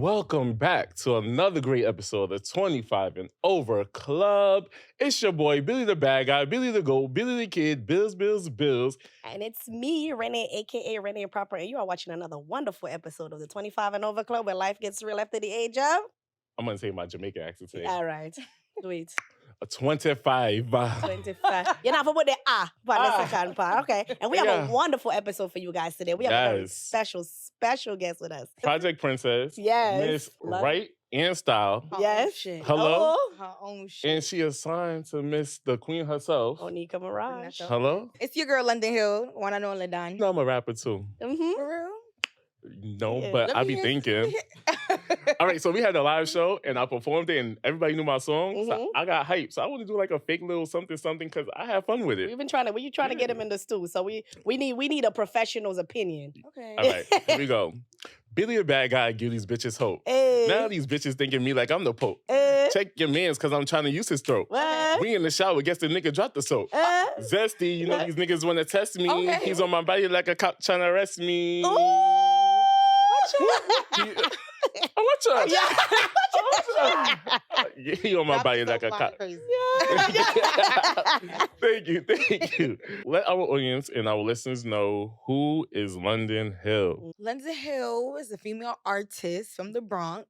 Welcome back to another great episode of the 25 and Over Club. It's your boy, Billy the Bad Guy, Billy the Goat, Billy the Kid, Bills. And it's me, Renee, a.k.a. Renee Proper, and you are watching another wonderful episode of the 25 and Over Club where life gets real after the age of... I'm going to take my Jamaican accent today. All right. Do it. A 25. 25. You're not for the but the second part. Okay. And we have a wonderful episode for you guys today. We have a very special guest with us. Project Princess. Yes. Miss Right and Style. Yes. Hello. Her own shit. And she assigned to Miss the Queen herself. Nicki Minaj. Hello. It's your girl, London Hill. One and only Don. No, I'm a rapper too. Mm-hmm. For real? No, Yeah. but I be thinking. All right, so we had a live show and I performed it and everybody knew my song. So I got hyped. So I want to do like a fake little something because I had fun with it. We've been trying to get him in the stew. So we need a professional's opinion. Okay. All right, here we go. Billy the Bad Guy give these bitches hope. Hey. Now these bitches thinking me like I'm the Pope. Hey. Check your mans because I'm trying to use his throat. What? We in the shower, guess the nigga dropped the soap. Zesty, you know these niggas want to test me. Okay. He's on my body like a cop trying to arrest me. Watch out. Yeah, he on my body like a cop. Crazy. Thank you. Let our audience and our listeners know who is London Hill. London Hill is a female artist from the Bronx.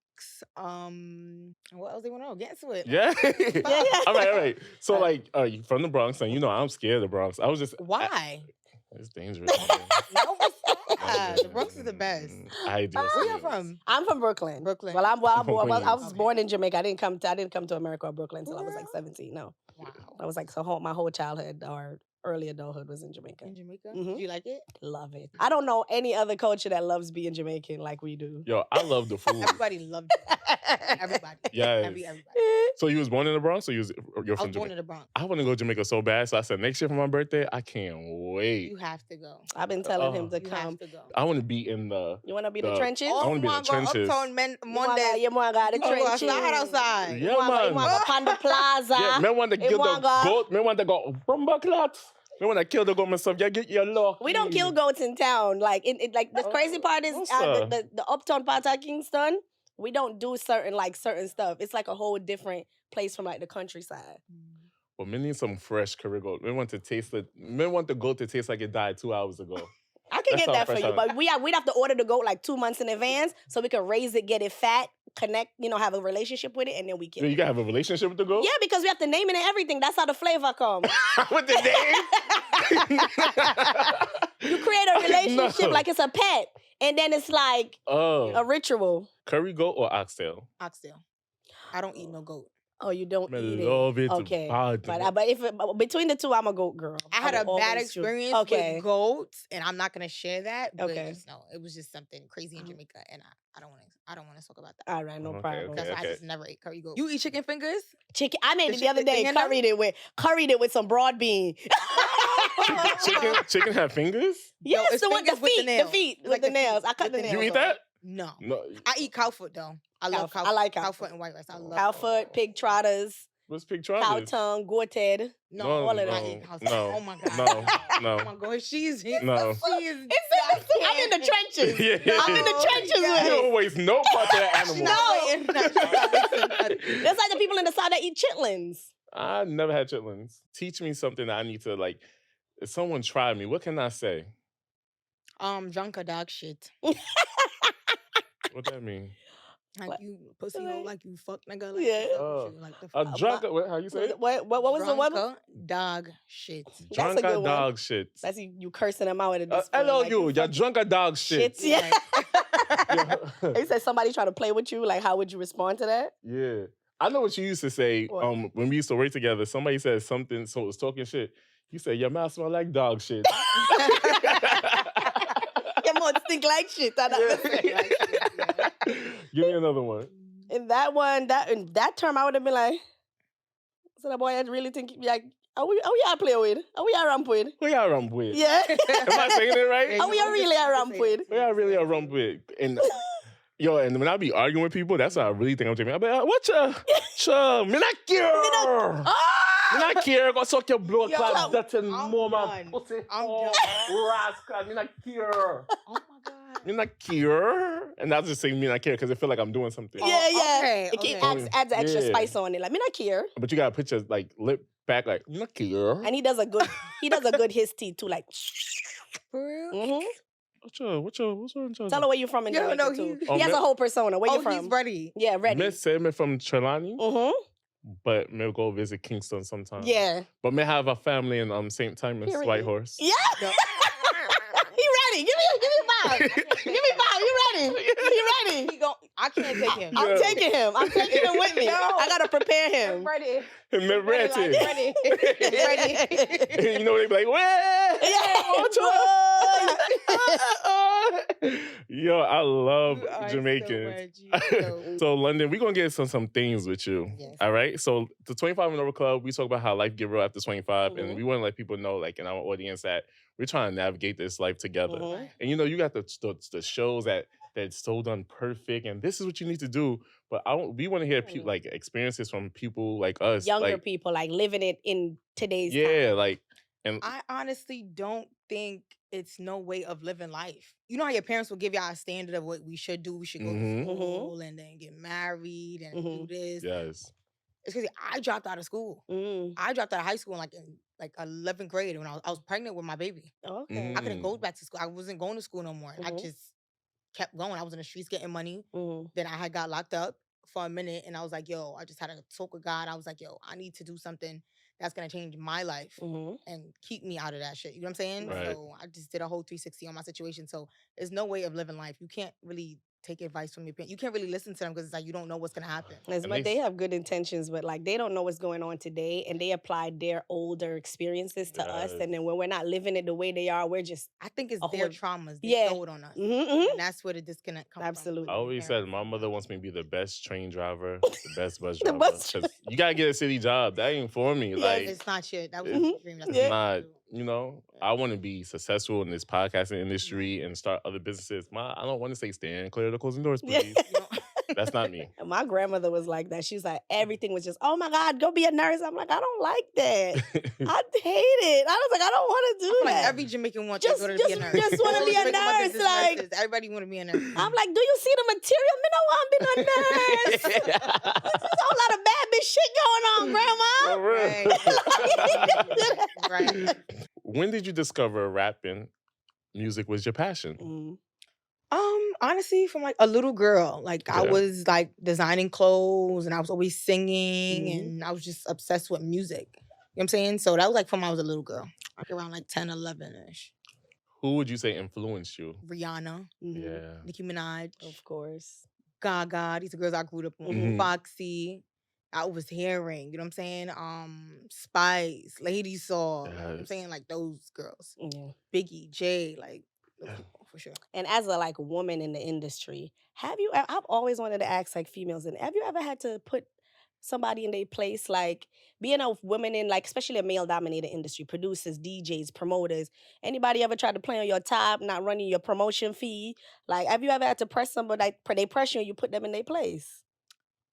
What else they want to know? Get into it. Yeah. All right. So, Right. you from the Bronx, and you know I'm scared of the Bronx. I was just... Why? It's dangerous. No, it's not. The Bronx is the best. I do. Where you from? I'm from Brooklyn. Brooklyn. Well, I was Okay. born in Jamaica. I didn't come to America or Brooklyn until I was like Wow. 17. No, Wow. I was like my whole childhood or early adulthood was in Jamaica. In Jamaica? Mhm. Did you like it? Love it. I don't know any other culture that loves being Jamaican like we do. Yo, I love the food. Everybody loved it. Everybody. Yes. Everybody. So you was born in the Bronx, or you're I from was born Jamaica? in the Bronx. I want to go to Jamaica so bad, so I said next year for my birthday, I can't wait. You have to go. I've been telling him to You come. have to go. I want to be in the... You want to be in the The- trenches? I wanna be in the trenches. Uptown You Monday. want to go to the Oh, trenches? outside, outside. Yeah, You want man. to go Panda Plaza? Yeah, me want to kill the Iwanga. goat. Me want to go Bumbaclat. Me want to kill the goat myself. Yeah, get your law. We don't kill goats in town. Like like the crazy part is what's the uptown part of Kingston. We don't do certain stuff. It's like a whole different place from like the countryside. Well, me need some fresh curry goat. Me want to taste it. Me want the goat to taste like it died 2 hours ago. I can That's get all that for fresh you, out. but we'd have to order the goat like 2 months in advance so we can raise it, get it fat, connect, have a relationship with it, and then we kill You it. gotta have a relationship with the goat? Yeah, because we have to name it and everything. That's how the flavor comes. With the name? You create a relationship No. like it's a pet, and then it's like a Oh, ritual. curry goat or oxtail? Oxtail. I don't eat no goat. Oh, you don't I eat love it. Okay, bad. but if between the two, I'm a goat girl. I had a will bad always choose- experience Okay. with goats, and I'm not gonna share that. But Okay. just know, it was just something crazy in Jamaica, and I don't want to talk about that. All right, no Okay, problem. That's why okay. I just never ate curry goat. You eat chicken fingers? Chicken. I made The it the other chicken day. thing in there? Curried it with some broad bean. Chicken have fingers? Yes, it's the one, the fingers with the feet, nails. feet It's with like the the feet nails. I cut with the the nails. You eat off. that? No. No. I eat cow foot though. I love Cow- cow. I like cow cow foot and white rice. I love Cow foot, pig trotters, What's pig cow trotters? tongue, gourted. No, No, all of I that. eat cow no, Oh my god. no, no. Oh my god, she's here. No. She is. I'm in the trenches. Yeah. I'm in the trenches You with it. don't waste no part of that She's animal. not waiting. No, she's not waiting. That's like the people in the South that eat chitlins. I never had chitlins. Teach me something that I need to like. If someone tried me, what can I say? Drunk a dog shit. What that mean? Like What? you pussy Like- hole, like you fuck nigga. Like, Yeah. you fuck Oh. with you, like the A fuck. drunk. What? How you say it? What was the one? Drunk dog shit. That's a Drunk good one. dog shit. That's you cursing them out at this point. Hello, like, you. You're fuck drunk a dog shit. shits. Yeah. Yeah. You said somebody trying to play with you. Like, how would you respond to that? Yeah. I know what you used to say What? when we used to work together. Somebody said something, so it was talking shit. You said, your mouth smell like dog shit. Your mouth stink like shit. I know. Yeah. Give me another one. In that one, in that term, I would have been like, so that boy, I really think, like, are we out play with? Are we out ramp with? Who y'all rump with? Yeah. Am I saying it right? Yeah, Are we really out ramp with? Who y'all really a rump with? And yo, and when I be arguing with people, that's what I really think I'm doing. I be like, what you? Me not care. Me not care. Go suck your blood Yo, clot. That's a I'm moment. done. Pussy. I'm Oh, done. rascal. Me not care. Oh my god. Me not care. And I'll just say me not care because I feel like I'm doing something. Yeah. Okay, It okay. adds extra spice on it. Like, me not care. But you gotta put your like lip back like, me not care. And he does a good his teeth too, like. For real? Mm-hmm. What's your Tell her where you from in Jamaica no, too. he- He has a whole persona. Where you from? he's ready. Yeah, ready. Miss said me from Trelawney, Mm-hmm. but me go visit Kingston sometime. Yeah. But me have a family in St. Thomas, Period. Whitehorse. Yeah. He ready. Give me five. Give me five. You ready? You ready? I can't take him. I'm taking him. I'm taking him with me. No. I gotta prepare him. I'm ready. Me ready. Ready. Ready. You know they be like, "Where? Yo, I love You are Jamaicans. so much. So London, we're gonna get some themes with you. Yes. All right. So the 25 and over club, we talk about how life get real after 25. And Mhm. we want to let people know, like in our audience, that we're trying to navigate this life together. Mhm. And you know, you got the shows that's so done perfect, and this is what you need to do. But we want to hear like experiences from people like us, Younger like, people, like living it in today's time. yeah, like, and I honestly don't think it's no way of living life. You know how your parents will give y'all a standard of what we should do? We should go Mhm. to school and then get married and do this. yes, It's crazy. I dropped out of school. Mm. I dropped out of high school in 11th grade when I was pregnant with my baby. Okay. I couldn't go back to school. I wasn't going to school no more. I just kept going. I was in the streets getting money. Then I had got locked up for a minute and I was like, yo, I just had a talk with God. I was like, yo, I need to do something that's going to change my life and keep me out of that shit. You know what I'm saying? Right. So I just did a whole 360 on my situation. So there's no way of living life. You can't really take advice from your parents. You can't really listen to them because it's like you don't know what's going to happen. But they have good intentions, but like they don't know what's going on today and they applied their older experiences to us. And then when we're not living it the way they are, we're just... I think it's their traumas. They throw it on us. Mm-hmm. And that's where the disconnect comes from. Absolutely. I always said my mother wants me to be the best train driver, the best bus driver. Because you gotta get a city job. That ain't for me. Like, it's not shit. That was a dream. That's not. You know, I want to be successful in this podcasting industry and start other businesses. I don't want to say stand clear of the closing doors, please. That's not me. My grandmother was like that. She was like, everything was just, oh my God, go be a nurse. I'm like, I don't like that. I hate it. I was like, I don't want to do that. Like every Jamaican wants to go to be a nurse. Just want to be a nurse. Like, everybody want to be a nurse. I'm like, do you see the material? Me don't want to be no nurse. There's a whole lot of bad bitch shit going on, Grandma. Right. When did you discover rapping music was your passion? Honestly, from like a little girl, like I was like designing clothes and I was always singing and I was just obsessed with music. You know what I'm saying? So that was like from I was a little girl, like around like 10, 11-ish. Who would you say influenced you? Rihanna. Yeah. Nicki Minaj. Of course. Gaga. These are girls I grew up on. Foxy. I was hearing, you know what I'm saying? Spice, Lady Saw. You know what I'm saying? Like those girls. Biggie, Jay, like for sure. And as a like woman in the industry, I've always wanted to ask like females, and have you ever had to put somebody in their place, like being a woman in like, especially a male dominated industry, producers, DJs, promoters, anybody ever tried to play on your tab, not running your promotion fee? Like, have you ever had to press somebody, like they pressure you, put them in their place?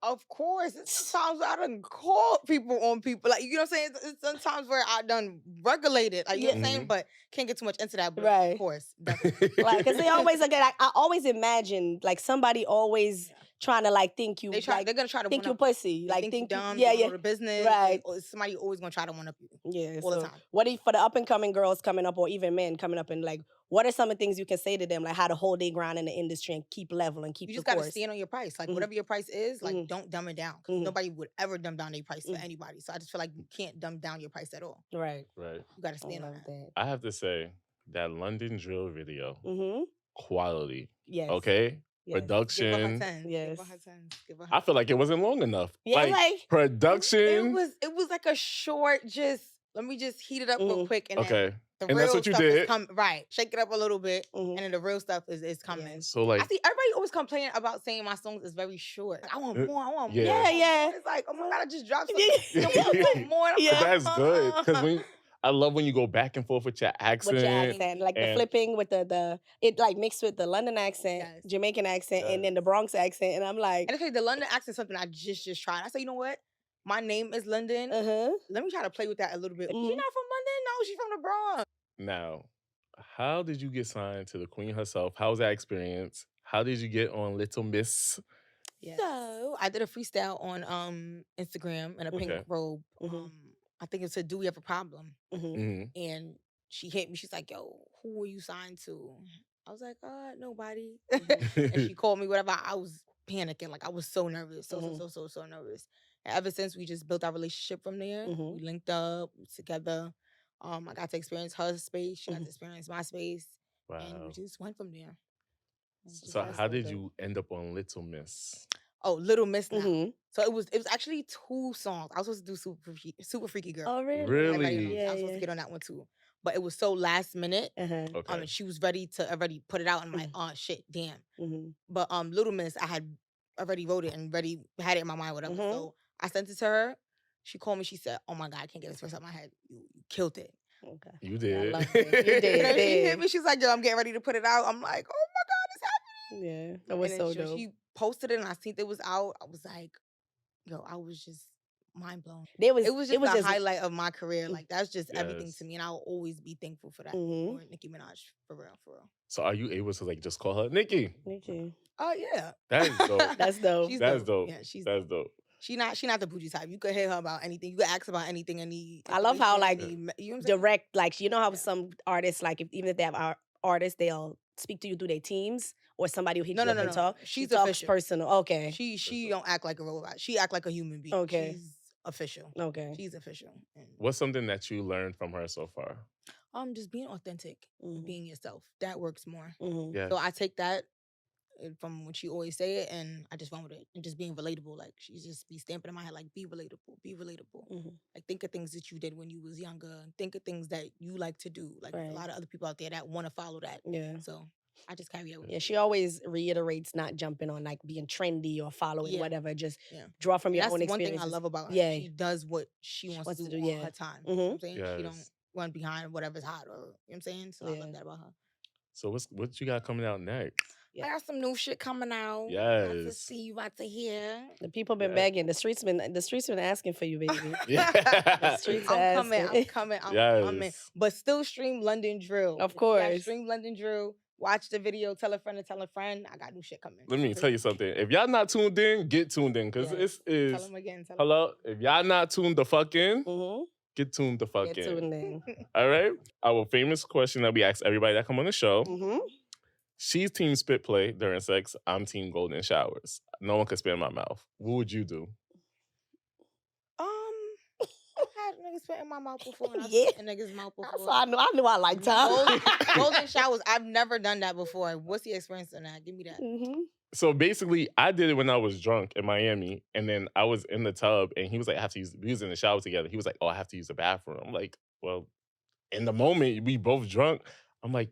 Of course. Sometimes I done called people on people. Like, you know what I'm saying? It's sometimes where I done regulated. Like, you know what I'm saying? But can't get too much into that. But of course. Definitely. Like, because they always, like, I always imagine, like, somebody always trying to, like, think you, they're going to try to think you pussy. Like, think you dumb, yeah. go to business. Right. Somebody always going to try to one-up you. Yeah. All the time. What for the up-and-coming girls coming up, or even men coming up, and, like, what are some of the things you can say to them, like how to hold their ground in the industry and keep level and keep the course? You just got to stand on your price. Like, whatever your price is, like, don't dumb it down. Because nobody would ever dumb down their price for anybody. So I just feel like you can't dumb down your price at all. Right. Right. You got to stand on that. I have to say, that London drill video, quality. Yes. Okay? Yes. Production. Give her her 10. Yes. Give her her 10. Give her her I feel like it wasn't long enough. Yeah, like production. It was like a short, just let me just heat it up real quick. And okay. The and real that's what you stuff did. Right. Shake it up a little bit. And then the real stuff is coming. Yeah. So like I see everybody always complaining about saying my songs is very short. Like, I want more, I want more. Yeah. It's like, oh my God, I just dropped something. I want more. But that's good. Because I love when you go back and forth with your accent. With your accent. Like the flipping with it like mixed with the London accent, Jamaican accent, and then the Bronx accent. And I'm like. And actually the London accent is something I just tried. I said, you know what? My name is London. Let me try to play with that a little bit. She's not from London? No, she's from the Bronx. Now, how did you get signed to the Queen herself? How was that experience? How did you get on Little Miss? Yes. So I did a freestyle on Instagram in a pink robe. I think it said, "Do we have a problem?" And she hit me. She's like, "Yo, who are you signed to?" I was like, nobody. And she called me, whatever. I was panicking. Like, I was so nervous. So nervous. And ever since, we just built our relationship from there. We linked up together. I got to experience her space. She got to experience my space. Wow. And we just went from there. So how did you end up on Little Miss? Oh, Little Miss now. So it was actually 2 songs. I was supposed to do Super Freaky Girl. Oh, really? Really? Yeah, I was supposed to get on that one too. But it was so last minute. Okay. She was ready to already put it out. And I'm like, oh shit, damn. But Little Miss, I had already wrote it and had it in my mind, whatever. So I sent it to her. She called me. She said, "Oh my God, I can't get this verse out of my head. You killed it." Okay. You did. Yeah, I loved it. You did. And she hit me. She's like, "Yo, I'm getting ready to put it out." I'm like, "Oh my God, it's happening." Yeah, that was so dope. She posted it and I seen it was out. I was like, yo, I was just mind blown. It was just the highlight of my career. Like, that's just everything to me. And I'll always be thankful for that. For Nicki Minaj, for real, for real. So are you able to like just call her Nicki? Oh yeah. That's dope. That's dope. That's dope. Yeah, that's dope. She not the bougie type. You could hit her about anything. You could ask about anything. I love how like you know direct, like, you know how some artists, like, even if they have artists, they'll speak to you through their teams or somebody who hits you up and talk. She talks official. Personal. Okay. She don't act like a robot. She act like a human being. Okay. She's official. Okay. She's official. What's something that you learned from her so far? Just being authentic, being yourself. That works more. Yeah. So I take that from when she always say it, and I just run with it. And just being relatable. Like, she just be stamping in my head, like, be relatable, be relatable. Like, think of things that you did when you was younger. Think of things that you like to do. Like, a lot of other people out there that want to follow that. Yeah. So I just carry it with me. Yeah, she always reiterates not jumping on, like, being trendy or following whatever. Just draw from your own experiences. That's one thing I love about her. Yeah. She does what she wants to do all her time. You know what I'm saying? Yes. She don't run behind whatever's hot, or, you know what I'm saying? So I love that about her. So what you got coming out next? I got some new shit coming out. Yes. About to see, you about to hear. The people been begging. The streets been asking for you, baby. The streets I'm coming. But still stream London Drill. Of course. Stream London Drill. Watch the video. Tell a friend to tell a friend. I got new shit coming. Let me tell you something. If y'all not tuned in, get tuned in. Because this is... Tell them again. Hello? If y'all not tuned the fuck in, get tuned the fuck in. Get tuned in. All right? Our famous question that we ask everybody that come on the show. She's team spit play during sex. I'm team golden showers. No one can spit in my mouth. What would you do? I've had niggas spit in my mouth before. And I've Yeah. spit in niggas' mouth before. So I knew I liked time. Golden showers. I've never done that before. What's the experience on that? Give me that. So basically, I did it when I was drunk in Miami, and then I was in the tub, and he was like, we was in the shower together. He was like, oh, I have to use the bathroom. I'm like, well, in the moment, we both drunk. I'm like,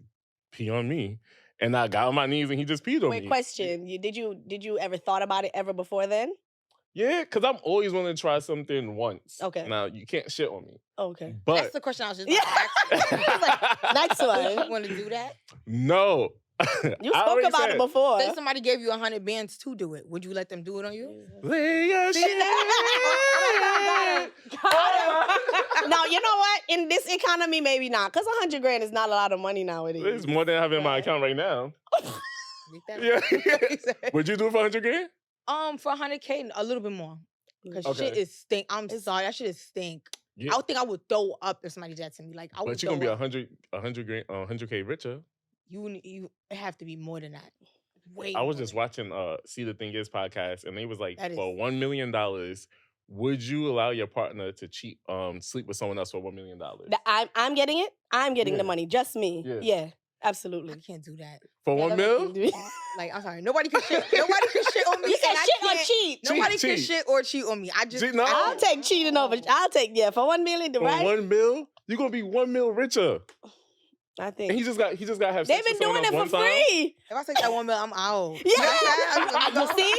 pee on me. And I got on my knees and he just peed on me. Wait, question. Did you ever thought about it ever before then? Yeah, because I'm always wanting to try something once. Okay. Now, you can't shit on me. Okay. But that's the question I was just about to ask. Like, next one. You want to do that? No. You spoke about it before. Say somebody gave you 100 bands to do it. Would you let them do it on you? Lay your shit. No, you know what? In this economy, maybe not. Because 100 grand is not a lot of money nowadays. It's more than I have in my account right now. Yeah. Would you do it for 100 grand? For 100K, a little bit more. Because shit is stink. I'm sorry, that shit is stink. Yeah. I would think I would throw up if somebody did that to me. Like, but you're gonna be 100 grand, 100K richer. You have to be more than that. Way. I was just watching See the Thing Is podcast, and they was like, for $1 million, would you allow your partner to cheat, sleep with someone else for $1 million? I'm getting it. I'm getting the money. Just me. Yeah. Absolutely. I can't do that. For $1 million? Like, I'm sorry. Nobody can shit. Nobody can shit on me. You said shit or cheat. Nobody can shit or cheat on me. I'll take cheating over. I'll take, for $1 million, right? For $1 million? You're gonna be $1 million richer. I think. And he just got to have sex. They've been doing it for free. If I take that $1 million, I'm out. Yeah. You see?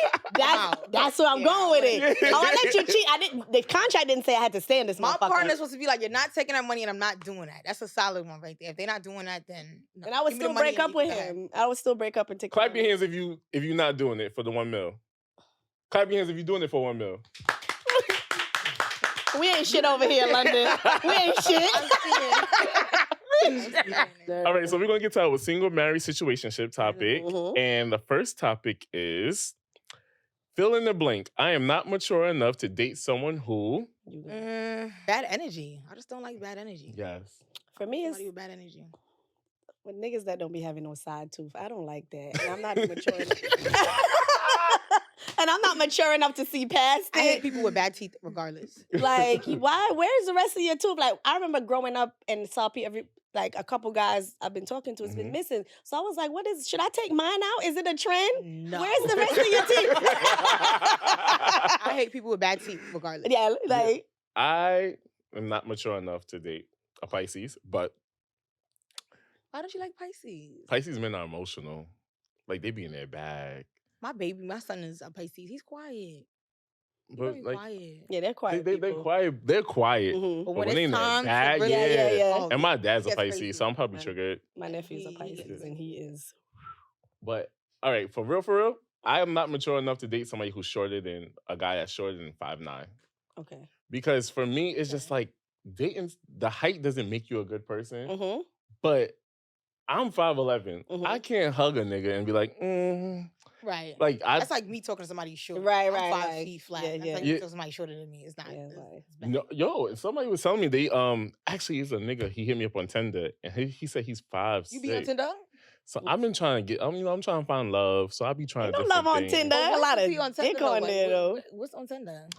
That's where I'm going with it. Oh, I let you cheat. The contract didn't say I had to stay in this. My partner's supposed to be like, you're not taking that money and I'm not doing that. That's a solid one right there. If they're not doing that, then no. And I would still break up with him. I would still break up and take. Clap your hands if you're not doing it for the $1 million. Clap your hands if you're doing it for $1 million. We ain't shit over here, London. We ain't shit. All right, so we're going to get to our single, married, situationship topic. And the first topic is fill in the blank. I am not mature enough to date someone who... bad energy. I just don't like bad energy. Yes. For me, it's... Somebody with bad energy. With niggas that don't be having no side tooth. I don't like that. And I'm not mature enough. And I'm not mature enough to see past it. I hate people with bad teeth regardless. Like, why? Where's the rest of your tooth? Like, I remember growing up and saw people, like a couple guys I've been talking to has been missing. So I was like, should I take mine out? Is it a trend? No. Where's the rest of your teeth? I hate people with bad teeth regardless. Yeah, like. I am not mature enough to date a Pisces, but... Why don't you like Pisces? Pisces men are emotional. Like, they be in their bag. My son is a Pisces. He's quiet. But like, quiet. Yeah, they're quiet. They're quiet. They're quiet. But when it's time bag, really, yeah. Oh, and my dad's a Pisces, crazy. so I'm probably triggered. My nephew's a Pisces, and he is. But all right, for real, I am not mature enough to date somebody who's shorter than a guy that's shorter than 5'9". Okay. Because for me, it's just like dating. The height doesn't make you a good person. But I'm 5'11". I can't hug a nigga and be like, Right. Like that's like me talking to somebody short. Right. I'm 5 feet flat. Yeah, that's like me talking to somebody shorter than me. It's not. It's bad. No, yo, somebody was telling me they actually is a nigga. He hit me up on Tinder and he said he's 5'6". You be on Tinder? So I've been trying to get. I'm trying to find love. So I be trying to. No love on Tinder. A lot of dick on there though. What's on Tinder?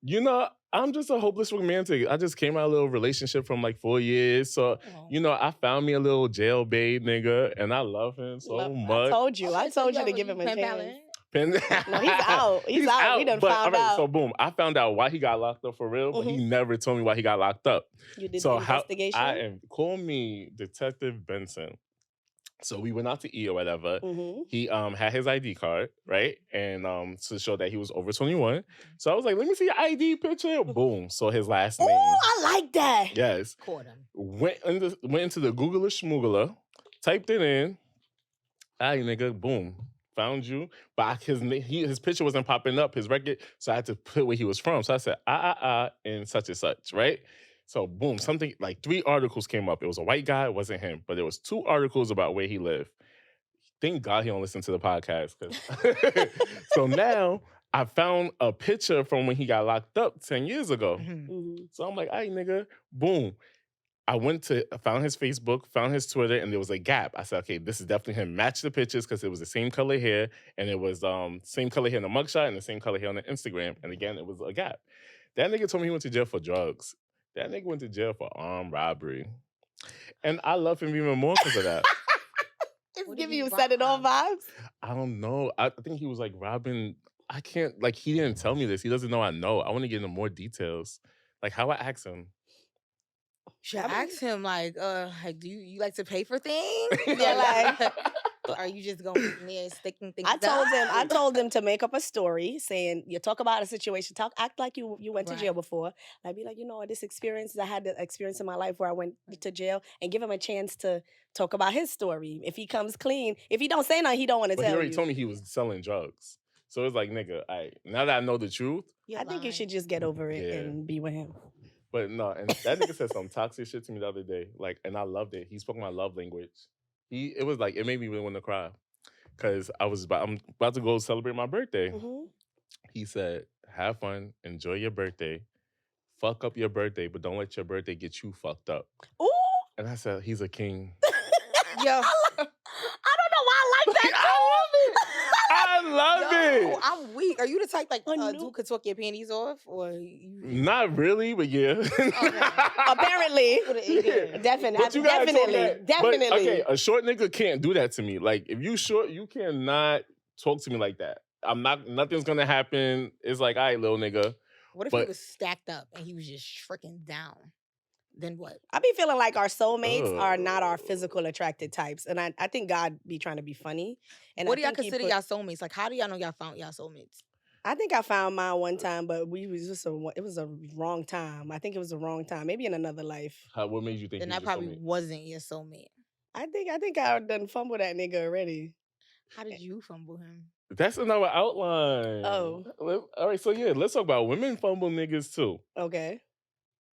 You know, I'm just a hopeless romantic. I just came out of a little relationship from like 4 years. So, you know, I found me a little jail babe nigga and I love him so much. I told you to give him a chance. No, he's out. He's out. We done found out. So boom, I found out why he got locked up for real, but he never told me why he got locked up. You did the investigation? Call me Detective Benson. So we went out to eat or whatever. He had his ID card, right? And to show that he was over 21. So I was like, let me see your ID picture. Boom. So his last name. Oh, I like that. Yes. Caught him. Went into the Googler schmoogler, typed it in. Aye, nigga, boom. Found you. But his picture wasn't popping up, his record. So I had to put where he was from. So I said, and such, right? So boom, something like 3 articles came up. It was a white guy, it wasn't him, but there was 2 articles about where he lived. Thank God he don't listen to the podcast. So now I found a picture from when he got locked up 10 years ago. So I'm like, "Hey, nigga," boom. I found his Facebook, found his Twitter, and there was a gap. I said, okay, this is definitely him. Match the pictures because it was the same color hair, and it was same color hair in the mugshot and the same color hair on the Instagram. And again, it was a gap. That nigga told me he went to jail for drugs. That nigga went to jail for armed robbery. And I love him even more because of that. It's giving you set it off vibes? I don't know. I think he was like robbing. I can't, like, he didn't tell me this. He doesn't know I know. I want to get into more details. Like, how I ask him. Should I ask him, like, do you like to pay for things? Yeah, like... Are you just going there sticking things I told him to make up a story saying, you talk about a situation, act like you went to jail before. I'd be like, you know, this experience, I had the experience in my life where I went to jail, and give him a chance to talk about his story. If he comes clean, if he don't say nothing, he don't want to tell you. He already told me he was selling drugs. So it's like, nigga, now that I know the truth. I think you should just get over it and be with him. But no, and that nigga said some toxic shit to me the other day. Like, and I loved it. He spoke my love language. It was like, it made me really want to cry. Because I'm about to go celebrate my birthday. He said, have fun, enjoy your birthday, fuck up your birthday, but don't let your birthday get you fucked up. Ooh! And I said, he's a king. Yo. I don't know why I like that. I love it. I'm weak. Are you the type like dude could talk your panties off, or you... Not really, but yeah. Apparently, definitely. But, okay, a short nigga can't do that to me. Like, if you short, you cannot talk to me like that. Nothing's gonna happen. It's like, all right, little nigga. What if he was stacked up and he was just freaking down? Then what? I be feeling like our soulmates are not our physical attracted types. And I think God be trying to be funny. And what do y'all consider y'all soulmates? Like, how do y'all know y'all found y'all soulmates? I think I found mine one time, but it was a wrong time. I think it was a wrong time. Maybe in another life. What made you think then that probably wasn't your soulmate? I think I done fumbled that nigga already. How did you fumble him? That's another outline. Oh. All right, so yeah, let's talk about women fumble niggas too. Okay.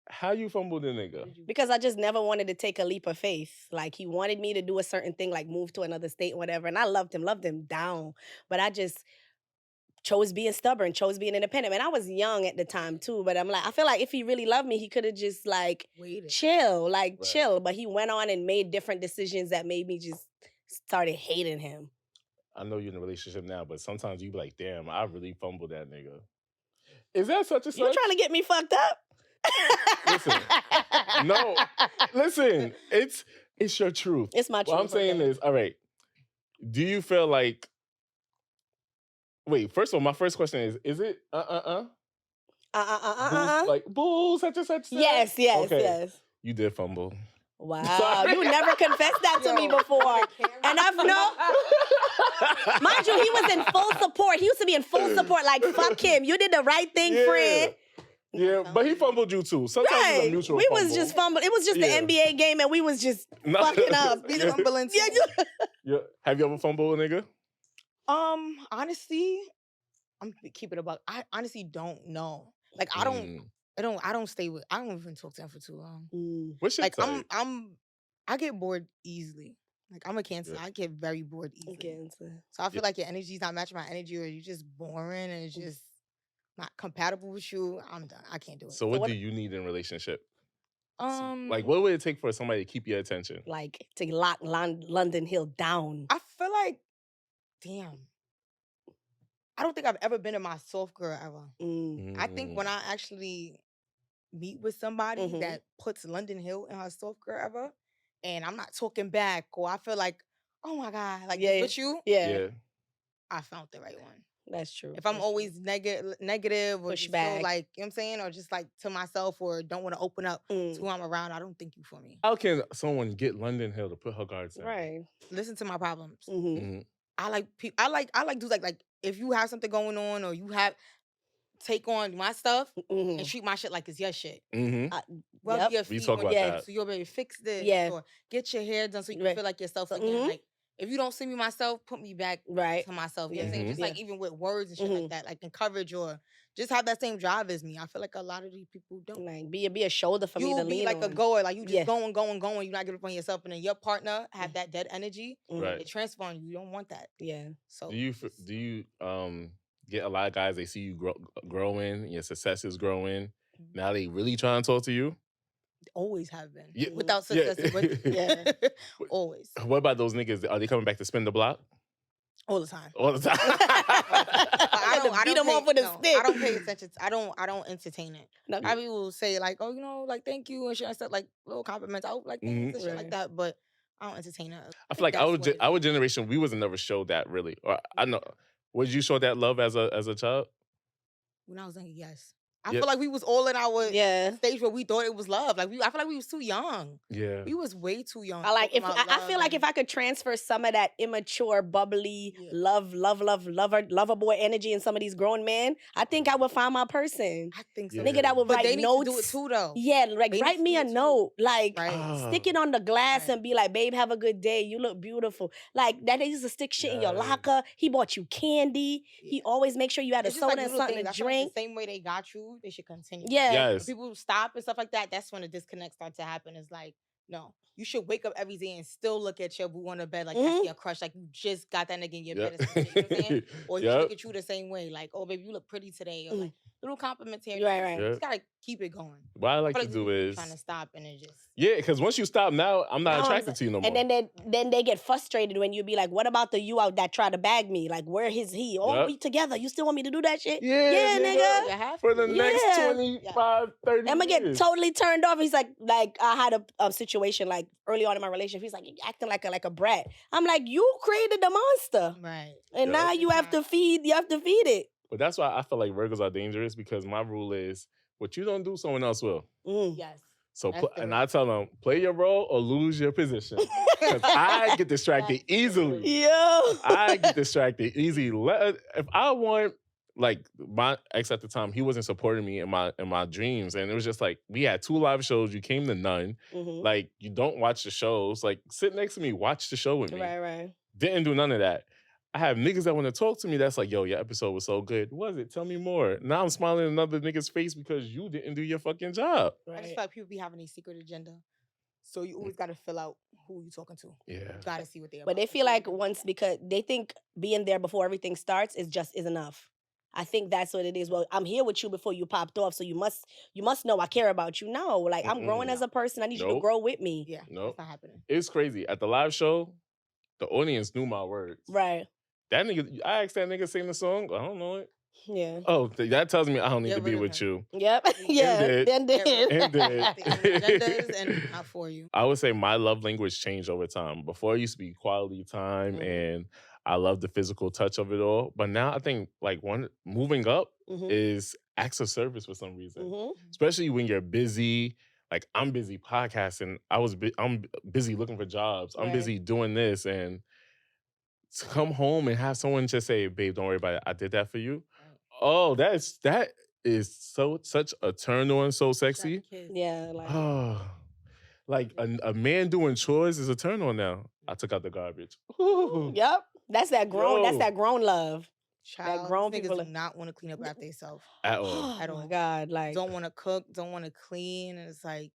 How you fumbled a nigga? Because I just never wanted to take a leap of faith. Like, he wanted me to do a certain thing, like move to another state or whatever. And I loved him down. But I just chose being stubborn, chose being independent. And I was young at the time too. But I'm like, I feel like if he really loved me, he could have just like chill. But he went on and made different decisions that made me just started hating him. I know you're in a relationship now, but sometimes you be like, damn, I really fumbled that nigga. Is that such a such? You trying to get me fucked up? Listen, no, listen. It's your truth. It's my truth. What I'm saying is, all right. Do you feel like? Wait. First of all, my first question is it like bull such and such? Yes. You did fumble. Wow, you never confessed that to me before. And I've mind you, he was in full support. He used to be in full support, like, fuck him. You did the right thing, friend. Yeah, but he fumbled you too. Sometimes it's a neutral we fumble. Was just fumbling. It was just the NBA game and we was just fucking up. We fumbling too. Yeah. Have you ever fumbled a nigga? Honestly, I'm keep it about. I honestly don't know. Like, I don't stay with. I don't even talk to him for too long. What's your like type? I get bored easily. Like, I'm a Cancer. Yeah. I get very bored easily. Cancer. So I feel like your energy's not matching my energy, or you're just boring and it's just not compatible with you. I'm done. I can't do it. So what do you need in a relationship? Like, what would it take for somebody to keep your attention? Like, to lock London Hill down. I feel like, damn. I don't think I've ever been in my soft girl ever. I think when I actually meet with somebody that puts London Hill in her soft girl ever, and I'm not talking back, or I feel like, oh my God, like, with you? Yeah. I found the right one. That's true. If I'm always negative or push just back, feel like, you know what I'm saying, or just like to myself, or don't want to open up to who I'm around, I don't think you for me. How can someone get London Hill to put her guards down? Right. Listen to my problems. I like people. I like dudes like if you have something going on, or you have take on my stuff and treat my shit like it's your shit. Rub your feet, we talk about that. So you'll be able to fix this, or get your hair done so you can feel like yourself again. Like, if you don't see me myself, put me back to myself. You know what I'm saying? Just like even with words and shit like that, like encourage, or just have that same drive as me. I feel like a lot of these people don't. Like, be a shoulder for me to lean on. You be like a goer, like you just going. You're not giving up on yourself, and then your partner have that dead energy. Right. It transfer on you. You don't want that. Yeah. So do you get a lot of guys? They see you growing, your success is growing. Now they really trying to talk to you. Always have been. Without success. Always. What about those niggas? Are they coming back to spin the block? All the time. All the time. I don't beat them off with a stick. I don't pay attention. I don't entertain it. No. I will say like, oh, like thank you and shit and stuff, like little compliments. I would like thanks and shit like that, but I don't entertain it. I feel like our generation, we wasn't never showed that really. Or I know. Would you show that love as a child? When I was young, yes. I feel like we was all in our stage where we thought it was love. Like I feel like we was too young. Yeah. We was way too young. I feel like if I could transfer some of that immature, bubbly, lover boy energy in some of these grown men, I think I would find my person. I think so. Nigga that would write they notes. Need to do it too though. Yeah, like write me a note. Like stick it on the glass Right. and be like, babe, have a good day. You look beautiful. Like that they used to stick shit in your locker. He bought you candy. He always make sure you had a soda and something to drink. The same way they got you, they should continue. Yeah. Yes. When people stop and stuff like that, that's when the disconnect starts to happen. It's like, no, you should wake up every day and still look at your boo on the bed like that's your crush, like you just got that nigga in your bed. You know what I'm saying? Or you look at you the same way, like, oh baby, you look pretty today, or like little compliments here. Right. You just gotta keep it going. What I like to do is trying to stop and it just because once you stop now, I'm not attracted to you no more. And then they get frustrated when you be like, what about the you out that try to bag me? Like, where is he? Oh, we together. You still want me to do that shit? Yeah, nigga. You have for the next 25, 30 years. I'm gonna get totally turned off. He's like I had a situation like early on in my relationship. He's like, you acting like a brat. I'm like, you created the monster. Right. And now you have to feed it. But that's why I feel like Virgos are dangerous, because my rule is, what you don't do, someone else will. Yes. So, I tell them, play your role or lose your position. Because I get distracted easily. Yo. I get distracted easy. If I want, like, my ex at the time, he wasn't supporting me in my dreams. And it was just like, we had 2 live shows. You came to none. Like, you don't watch the shows. Like, sit next to me, watch the show with me. Right. Didn't do none of that. I have niggas that want to talk to me that's like, yo, your episode was so good. Was it? Tell me more. Now I'm smiling in another nigga's face because you didn't do your fucking job. I just feel like people be having a secret agenda. So you always got to fill out who you talking to. Yeah. You got to see what they're about. But they feel like because they think being there before everything starts is enough. I think that's what it is. Well, I'm here with you before you popped off, so you must know I care about you. No, like I'm growing as a person. I need you to grow with me. Yeah, nope. That's not happening. It's crazy. At the live show, the audience knew my words. Right. That nigga, I asked that nigga sing the song. I don't know it. Yeah. Oh, that tells me I don't need to be with you. Yep. Yeah. And did. Agendas and not for you. I would say my love language changed over time. Before it used to be quality time and I love the physical touch of it all. But now I think like moving up is acts of service for some reason. Especially when you're busy. Like I'm busy podcasting. I'm busy looking for jobs. I'm busy doing this. And to come home and have someone just say, babe, don't worry about it. I did that for you. Oh, that is such a turn on, so sexy. Yeah, like like a man doing chores is a turn on now. I took out the garbage. Yep. That's that grown. That's that grown love. Child, that grown niggas people do not want to clean up after themselves at all. Oh my God, like don't want to cook, don't want to clean, and it's like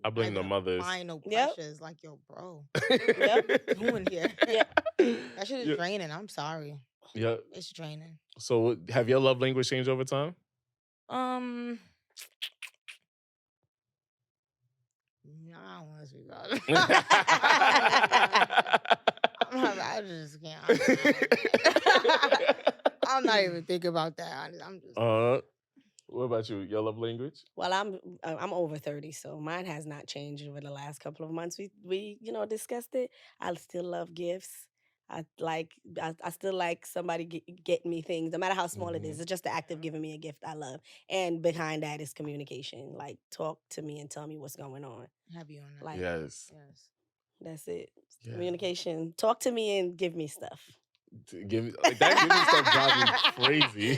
I blame the mothers. I ain't no pressures. Like, yo, bro, yep. what you doing here? Yeah. That shit is draining. I'm sorry. Yeah, it's draining. So, have your love language changed over time? I don't want to speak about it. I just can't. I'm not even thinking about that. I'm just. What about you? Your love language? Well, I'm over 30, so mine has not changed over the last couple of months. We discussed it. I still love gifts. I still like somebody getting me things, no matter how small it is. It's just the act of giving me a gift I love. And behind that is communication. Like, talk to me and tell me what's going on. Heavy on that. Like, yes. That's it. Yeah. Communication. Talk to me and give me stuff. Give me stuff drive me crazy.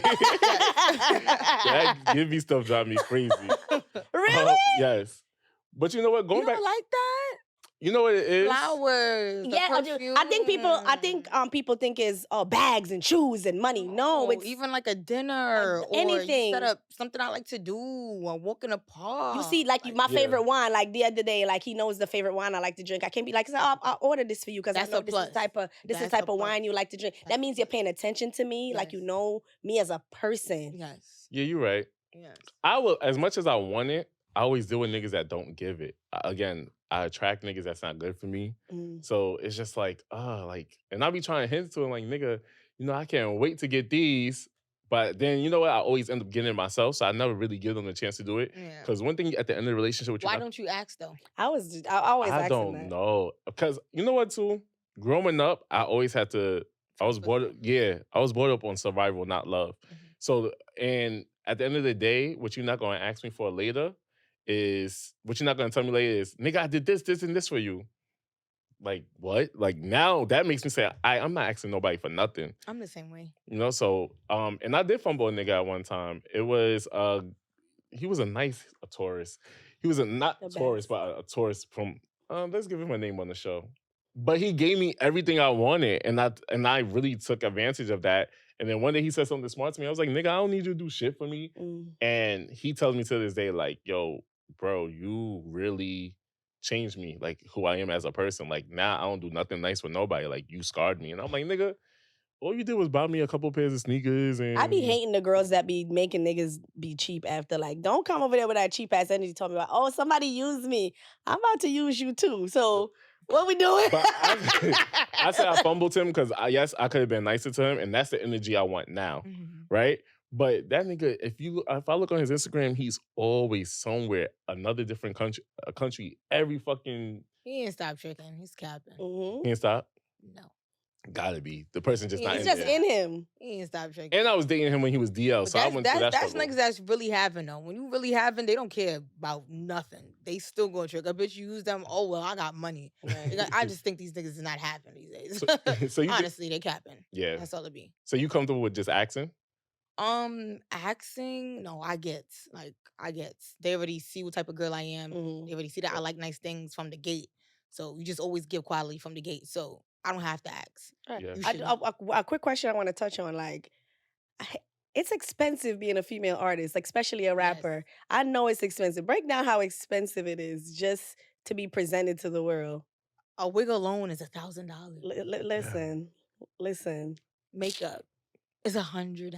That give me stuff drive me crazy. Really? Yes. But you know what? Going you back, don't like that? You know what it is? Flowers. Yeah, I think people think is bags and shoes and money. No, it's even like a dinner or anything. You set up something I like to do or walk in a park. You see, like my favorite wine. Like the other day, like he knows the favorite wine I like to drink. I can't be like, I'll order this for you because I know this is the type of wine you like to drink. That means you're paying attention to me, like you know me as a person. Yes. Yeah, you're right. Yes. I will, as much as I want it, I always deal with niggas that don't give it. Again, I attract niggas that's not good for me. So it's just like, and I be trying to hint to him like, nigga, I can't wait to get these. But then, you know what? I always end up getting it myself. So I never really give them the chance to do it. Because one thing at the end of the relationship with you. Why don't you ask though? I always ask I don't know. Because you know what, too? Growing up, I always had to, I was brought up on survival, not love. So, and at the end of the day, what you're not going to ask me for later is, what you're not going to tell me later is, nigga, I did this, this, and this for you. Like, what? Like, now that makes me say, I'm not asking nobody for nothing. I'm the same way. So, and I did fumble a nigga at one time. It was, he was a tourist. He was not a tourist, but a tourist from, let's give him a name on the show. But he gave me everything I wanted, and I really took advantage of that. And then one day he said something smart to me. I was like, nigga, I don't need you to do shit for me. And he tells me to this day, like, yo, bro, you really changed me, like, who I am as a person. Like, now I don't do nothing nice for nobody. Like, you scarred me. And I'm like, nigga, all you did was buy me a couple pairs of sneakers. And I be hating the girls that be making niggas be cheap after. Like, don't come over there with that cheap ass energy talking about, oh, somebody used me. I'm about to use you too. So what we doing? But I said I fumbled him because I could have been nicer to him, and that's the energy I want now, right? But that nigga, if I look on his Instagram, he's always somewhere, another different country, every fucking. He ain't stop tricking. He's capping. He ain't stop. No. Gotta be. The person just not in It's just there. in him. He ain't stop tricking. And I was dating him when he was DL, But so I went through that that's struggle. niggas that's really having though. When you really having, they don't care about nothing. They still gonna trick. I bet you use them. Oh well, I got money. I just think these niggas is not having these days. So honestly, they capping. Yeah, that's all it be. So you comfortable with just asking? Asking, no, I get. They already see what type of girl I am. They already see that I like nice things from the gate. So you just always give quality from the gate. So I don't have to ask. Right. Yeah. You I, should. a quick question I want to touch on, like, it's expensive being a female artist, like, especially a rapper. Yes. I know it's expensive. Break down how expensive it is just to be presented to the world. A wig alone is $1,000. Listen. Makeup is $100.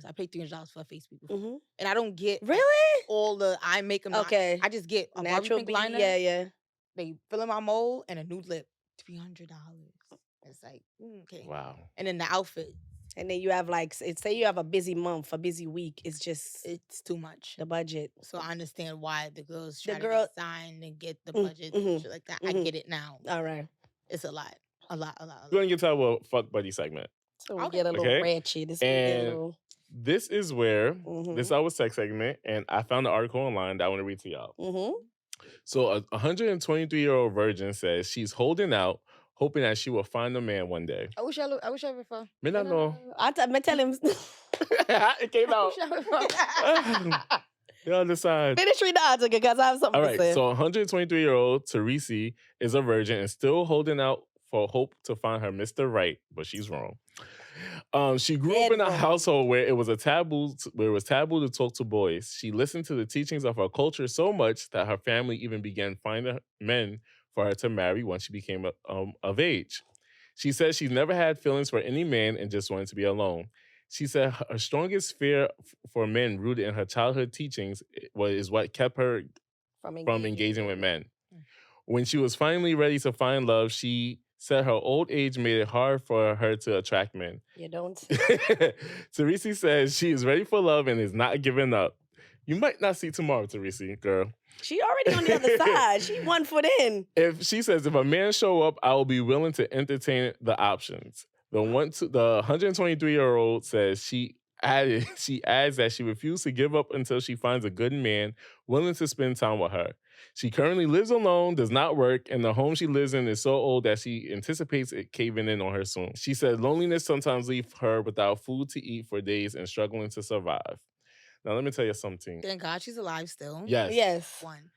I paid $300 for a face wig before, and I don't get Really all the eye makeup. okay. I just get a Barbie Natural pink B, liner. yeah. They fill in my mold and a nude lip. $300. It's like okay. Wow. And then the outfit. And then you have like, say you have a busy month, a busy week. It's too much. The budget. So I understand why the girls try to get signed and get the budget and shit like that. I get it now. All right. It's a lot. We're going to get to our fuck buddy segment. So we get a little ratchet. This is where, this is our sex segment, and I found an article online that I want to read to y'all. So a 123-year-old virgin says she's holding out, hoping that she will find a man one day. I wish I ever found. Me not know. I tell him. It came out. Y'all decide. Finish reading the article because I have something All to right, say. so 123-year-old Teresi is a virgin and still holding out for hope to find her Mr. Right, but she's wrong. She grew up in a household where it was taboo to talk to boys. She listened to the teachings of her culture so much that her family even began finding men for her to marry once she became of age. She said she's never had feelings for any man and just wanted to be alone. She said her strongest fear for men rooted in her childhood teachings is what kept her from engaging with men. When she was finally ready to find love, she said her old age made it hard for her to attract men. You don't. Teresi says she is ready for love and is not giving up. You might not see tomorrow, Teresi, girl. She already on the other side. She 1 foot in. She says if a man show up, I will be willing to entertain the options. The 123-year-old says she adds that she refused to give up until she finds a good man willing to spend time with her. She currently lives alone, does not work, and the home she lives in is so old that she anticipates it caving in on her soon. She said loneliness sometimes leaves her without food to eat for days and struggling to survive. Now, let me tell you something. Thank God she's alive still. Yes. One.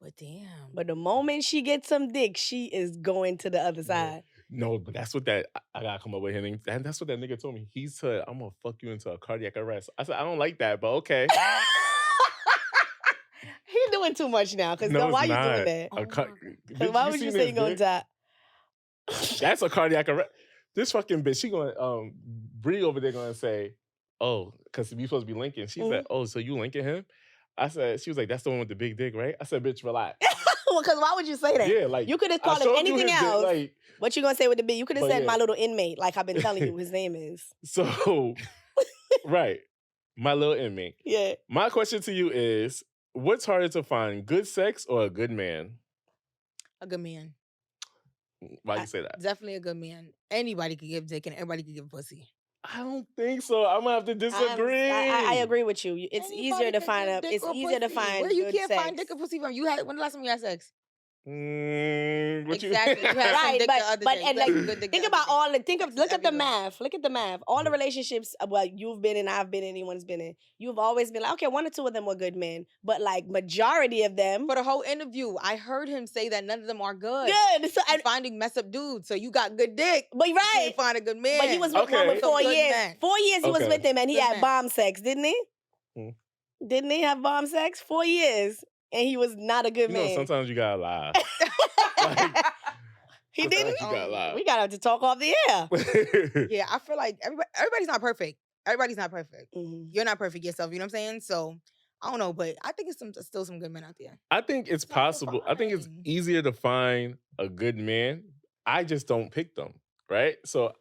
But damn. But the moment she gets some dick, she is going to the other side. No, but that's what I gotta come up with him. And that's what that nigga told me. He said, I'm gonna fuck you into a cardiac arrest. I said, I don't like that, but okay. He doing too much now. Because why you doing that? Why would you say you gonna die? That's a cardiac arrest. This fucking bitch, she gonna, Bree over there gonna say, oh, because we supposed to be linking. She said, oh, so you linking him? I said, she was like, that's the one with the big dick, right? I said, bitch, relax. Well, because why would you say that? Yeah, like, you could have called him anything else. Like, what you gonna say with the big? You could have said my little inmate, like I've been telling you his name is. So, right. My little inmate. Yeah. My question to you is, what's harder to find, good sex or a good man? A good man. Why do you say that? Definitely a good man. Anybody could give dick and everybody could give pussy. I don't think so. I'm gonna have to disagree. I agree with you. It's easier to find It's easier to find. Where you good can't sex. find dick or pussy from? When the last time you had sex? Exactly. You had some dick the other day. And like, think about all the look at the math. Look at the math. All the relationships you've been in, I've been in, anyone's been in. You've always been like, okay, 1 or 2 of them were good men, but like majority of them. For the whole interview, I heard him say that none of them are good. So He's finding mess up dudes. So you got good dick. But You can't find a good man. But he was with one with 4 years. Man. 4 years he was with him, and he Good had man. bomb sex, didn't he? Didn't he have bomb sex? 4 years, and he was not a good man. Know, sometimes you gotta lie. He didn't. You gotta lie. We gotta have to talk off the air. Yeah, I feel like everybody's not perfect. Everybody's not perfect. You're not perfect yourself. You know what I'm saying? So I don't know, but I think it's still some good men out there. I think it's possible. I think it's easier to find a good man. I just don't pick them, right? So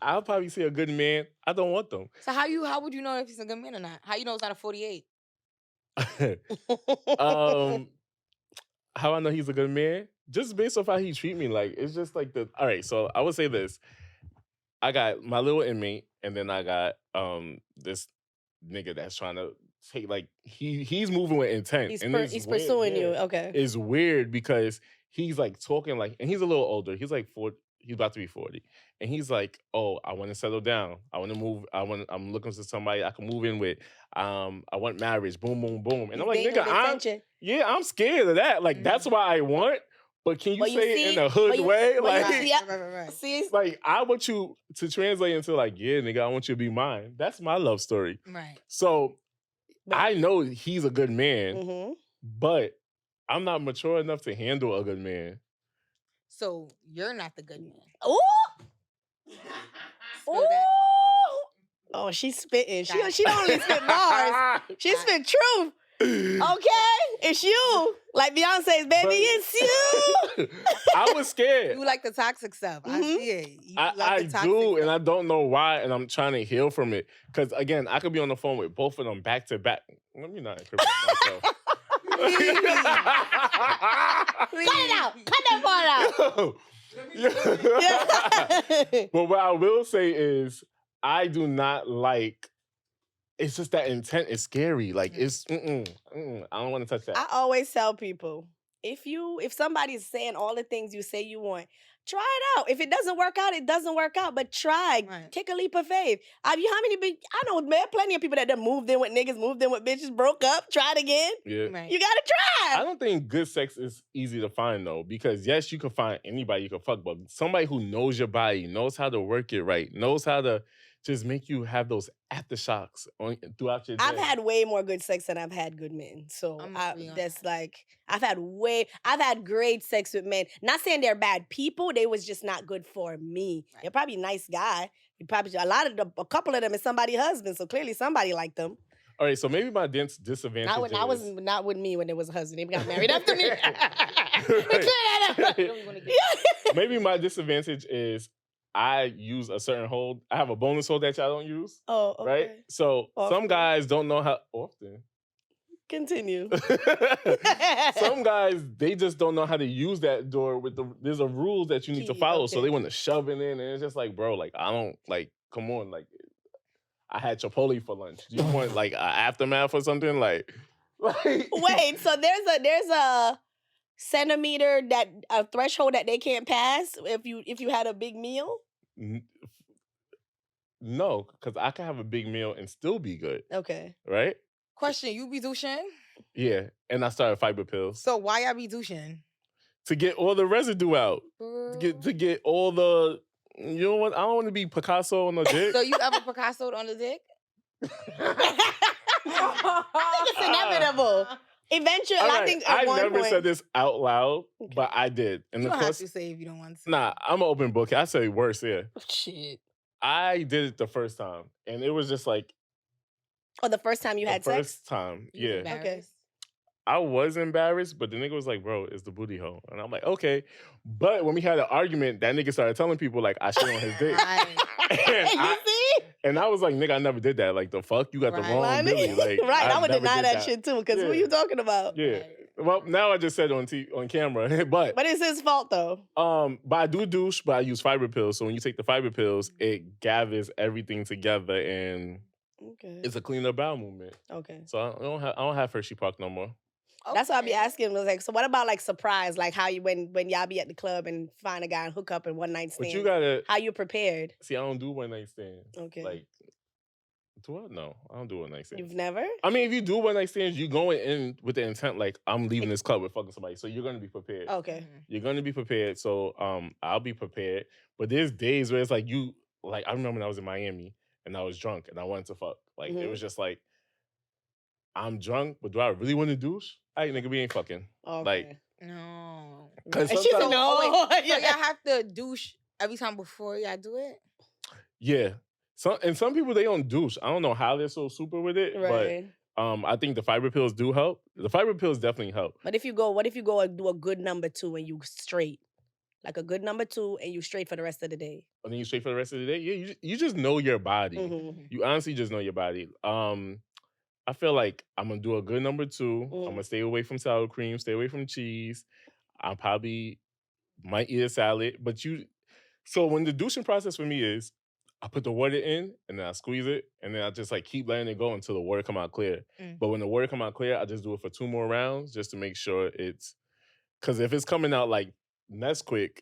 I'll probably see a good man. I don't want them. So how would you know if he's a good man or not? How you know it's not a 48? How I know he's a good man? Just based off how he treat me. Like, it's just like all right, so I would say this. I got my little inmate, and then I got this nigga that's trying to take, like, he's moving with intent. He's pursuing you. Okay. It's weird because he's like talking like, and he's a little older. He's like 40. He's about to be 40. And he's like, oh, I want to settle down. I want to move. I'm looking for somebody I can move in with. I want marriage. Boom, boom, boom. And I'm like, nigga, I'm scared of that. Like, that's what I want. But can you But you say it see- in a hood but you- way? but you Like, see- yeah. Right. See, like I want you to translate into like, yeah, nigga, I want you to be mine. That's my love story. Right. So But- I know he's a good man, Mhm. but I'm not mature enough to handle a good man. So you're not the good man. Ooh. Spill Ooh. that. Oh, she's spitting. Got it. She don't only spit bars. She spit truth. Okay, it's you. Like Beyonce's, baby, But- it's you. I was scared. You like the toxic stuff. I Mhm. see it. You I like the toxic do, and stuff. I don't know why, and I'm trying to heal from it. Because again, I could be on the phone with both of them back to back. Let me not incriminate myself. Please. Cut it out. Cut that part out. Yeah. But what I will say is, I do not like. It's just that intent is scary. Like it's. I don't want to touch that. I always tell people, if somebody's saying all the things you say you want, try it out. If it doesn't work out, it doesn't work out. But try. Right. Take a leap of faith. I know man, plenty of people that done moved in with niggas, moved in with bitches, broke up, tried again. Yeah. Right. You gotta try. I don't think good sex is easy to find though, because yes, you can find anybody you can fuck, but somebody who knows your body, knows how to work it right, knows how to just make you have those aftershocks throughout your day. I've had way more good sex than I've had good men. So I'm agree on that's that. like I've had great sex with men. Not saying they're bad people, they was just not good for me. Right. They're probably nice guy. A couple of them is somebody's husband, so clearly somebody liked them. All right, so maybe my disadvantage Not with me when it was a husband. They got married after me. Right. Clear that up. You don't wanna get- maybe my disadvantage is I use a certain hold. I have a bonus hold that y'all don't use, Oh, okay. right? So Often. some guys don't know how often. Continue. Some guys, they just don't know how to use that door there's a rules that you need to Key, follow. So okay. they want to shove it in, and it's just like, bro, like I don't like, come on, like I had Chipotle for lunch. Do you want like an aftermath or something? Like Wait, so there's a centimeter a threshold that they can't pass if you had a big meal? No, because I can have a big meal and still be good, Okay. right? Question, you be douching? Yeah, and I started fiber pills So why y'all be douching? to get all the residue out, to get all the. You know what? I don't want to be Picasso on the dick. So you ever Picasso'd on the dick? I think it's inevitable. Eventually, All I right, think at I one never point. said this out loud, Okay. but I did. And You of don't have course, to say if you don't want to. nah, I'm an open book. I say worse, yeah. Shit. I did it the first time, and it was just like Oh, the first time you the had sex? first time. You was Yeah, embarrassed? I was embarrassed, but the nigga was like, "Bro, it's the booty hole," and I'm like, "Okay." But when we had an argument, that nigga started telling people like I shit on his dick, Right. You see? and I was like, "Nigga, I never did that. Like the fuck, you got the Right. wrong Right, Billy." Like, right. I would never deny did that shit too, because who Yeah. you talking about? Yeah. Right. Well, now I just said it on camera, but But it's his fault though. but I do douche, but I use fiber pills. So when you take the fiber pills, it gathers everything together, and Okay. it's a cleaner bowel movement. Okay. So I don't have Hershey Park no more. That's what I be Okay. asking. Was like, so what about like surprise? Like how you when y'all be at the club and find a guy and hook up and one night stand? But you gotta How you prepared? see. I don't do one night stands. Okay. Like, do I? No, I don't do one night stands. You've never? I mean, if you do one night stands, you going in with the intent like I'm leaving this club with fucking somebody. So you're gonna be prepared. Okay. Mhm. You're gonna be prepared. So I'll be prepared. But there's days where it's like I remember when I was in Miami and I was drunk and I wanted to fuck. Like it Mhm. was just like I'm drunk, but do I really want to douche? Hey, nigga, we ain't fucking. Okay. No. Because And she said sometimes, no. Oh, wait. So Yeah. y'all have to douche every time before y'all do it? yeah. Some people they don't douche. I don't know how they're so super with it, Right. but I think the fiber pills do help. The fiber pills definitely help. But what if you go and do a good number 2 and you straight? Like a good number 2 and you straight for the rest of the day. And then you straight for the rest of the day. Yeah, you just know your body. Mhm. You honestly just know your body. I feel like I'm gonna do a good number 2. I'm gonna stay away from sour cream, stay away from cheese. I probably might eat a salad, so when the douching process for me is, I put the water in and then I squeeze it and then I just like keep letting it go until the water come out clear. Mm. But when the water come out clear, I just do it for 2 more rounds just to make sure because if it's coming out like Nesquik,